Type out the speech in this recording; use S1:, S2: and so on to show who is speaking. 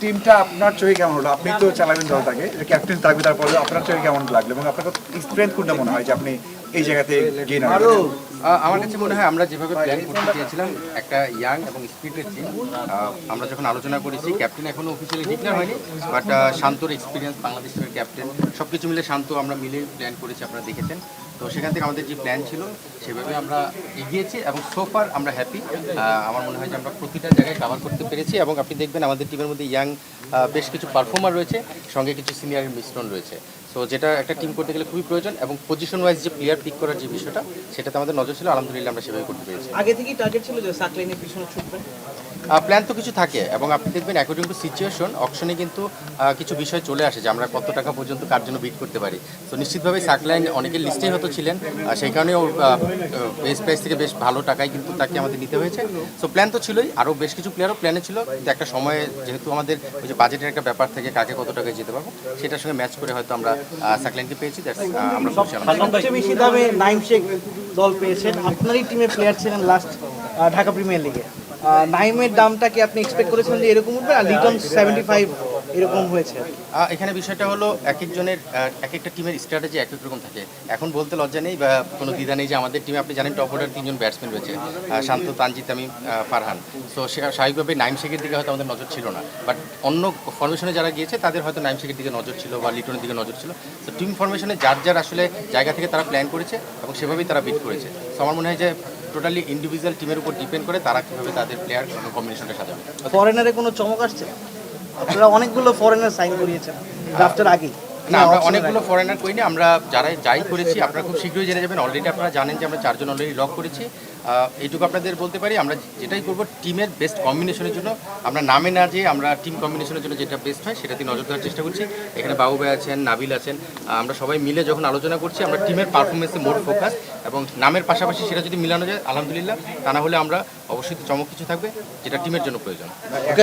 S1: টিমটা আপনার চোখে কেমন হলো? আপনি তো চালাবেন দলটাকে, ক্যাপ্টেন থাকবে, তারপরে আপনার চোখে কেমন লাগলো এবং আপনার স্ট্রেংথ কোনটা মনে হয় যে আপনি এই জায়গাতে গেইন হবে?
S2: আমার কাছে মনে হয় আমরা যেভাবে প্ল্যান করতে চেয়েছিলাম একটা ইয়াং এবং স্পিরিটেড টিম, আমরা যখন আলোচনা করেছি, ক্যাপ্টেন এখনও অফিসিয়ালি ডিক্লেয়ার হয়নি, বাট শান্তর এক্সপিরিয়েন্স, বাংলাদেশ টিমের ক্যাপ্টেন, সব কিছু মিলে শান্ত আমরা মিলে প্ল্যান করেছি, আপনারা দেখেছেন। তো সেখান থেকে আমাদের যে প্ল্যান ছিল সেভাবে আমরা এগিয়েছি এবং সোফার আমরা হ্যাপি। আমার মনে হয় যে আমরা প্রতিটা জায়গায় কভার করতে পেরেছি এবং আপনি দেখবেন আমাদের টিমের মধ্যে ইয়াং বেশ কিছু পারফর্মার রয়েছে, সঙ্গে কিছু সিনিয়রের মিশ্রণ রয়েছে। সো যেটা একটা টিম করতে গেলে খুবই প্রয়োজন, এবং পজিশন ওয়াইজ যে প্লেয়ার পিক করার যে বিষয়টা, সেটাতে আমাদের নজর ছিল, আলহামদুলিল্লাহ আমরা সেভাবে করতে পেরেছি।
S3: আগে থেকেই টার্গেট ছিল যে সাকলাইনের পিছনে ছুটবেন?
S2: প্ল্যান তো কিছু থাকে, এবং আপনি দেখবেন অ্যাকর্ডিং টু সিচুয়েশন অপশনে কিন্তু কিছু বিষয় চলে আসে যে আমরা কত টাকা পর্যন্ত কার জন্য বিট করতে পারি। তো নিশ্চিতভাবে সাকলাইন অনেকের লিস্টেই হয়তো ছিলেন, সেই কারণে ওর বেস প্রাইস থেকে বেশ ভালো টাকায় কিন্তু তাকে আমাদের নিতে হয়েছে। সো প্ল্যান তো ছিলই, আরও বেশ কিছু প্লেয়ারও প্ল্যানে ছিল, কিন্তু একটা সময়ে যেহেতু আমাদের ওই যে বাজেটের একটা ব্যাপার থেকে কাকে কত টাকায় যেতে পারবো, সেটার সঙ্গে ম্যাচ করে হয়তো আমরা সাকলাইনকে পেয়েছি। আমরা
S3: সবচেয়ে বেশি দামে নাইম শেখ দল পেয়েছেন, আপনারই টিমে প্লেয়ার ছিলেন লাস্ট ঢাকা প্রিমিয়ার লিগে। নাইমের দামটা কি আপনি এক্সপেক্ট করেছিলেন যে এরকম উঠবে, আর লিটন 75 এরকম হয়েছে?
S2: এখানে বিষয়টা হলো এক একজনের এক একটা টিমের স্ট্র্যাটেজি এক এক রকম থাকে। এখন বলতে লজ্জা নেই বা কোনো দ্বিধা নেই যে আমাদের টিমে আপনি জানেন টপ অর্ডার 3জন ব্যাটসম্যান রয়েছে, শান্ত, তানজিদ, তামিম, ফারহান। সো স্বাভাবিকভাবে নাইম শেখের দিকে হয়তো আমাদের নজর ছিল না, বাট অন্য ফরমেশনে যারা গিয়েছে তাদের হয়তো নাইম শেখের দিকে নজর ছিল বা লিটনের দিকে নজর ছিল। তো টিম ফরমেশনে যার যার আসলে জায়গা থেকে তারা প্ল্যান করেছে এবং সেভাবেই তারা বিট করেছে। সো আমার মনে হয় যে টোটালি ইন্ডিভিজুয়াল টিমের উপর ডিপেন্ড করে তারা কীভাবে তাদের প্লেয়ার কম্বিনেশনটা সাজাবে।
S3: ফরেনারে কোনো চমক আসছে? আপনারা অনেকগুলো ফরেনার সাইন করিয়েছেন ড্রাফটের আগেই।
S2: না, আমরা অনেকগুলো ফরেনার করিনি, আমরা যাই করেছি আপনারা খুব শীঘ্রই জেনে যাবেন। অলরেডি আপনারা জানেন যে আমরা 4 জন অলরেডি লক করেছি। এইটুকু আপনাদের বলতে পারি, আমরা যেটাই করব টিমের বেস্ট কম্বিনেশনের জন্য, আমরা নামে না যে আমরা টিম কম্বিনেশনের জন্য যেটা বেস্ট হয় সেটাতে নজর দেওয়ার চেষ্টা করছি। এখানে বাবু ভাই আছেন, নাবিল আছেন, আমরা সবাই মিলে যখন আলোচনা করছি আমরা টিমের পারফরমেন্সে মোর ফোকাস, এবং নামের পাশাপাশি সেটা যদি মিলানো যায় আলহামদুলিল্লাহ, তা না হলে আমরা অবশ্যই চমক কিছু থাকবে যেটা টিমের জন্য প্রয়োজন।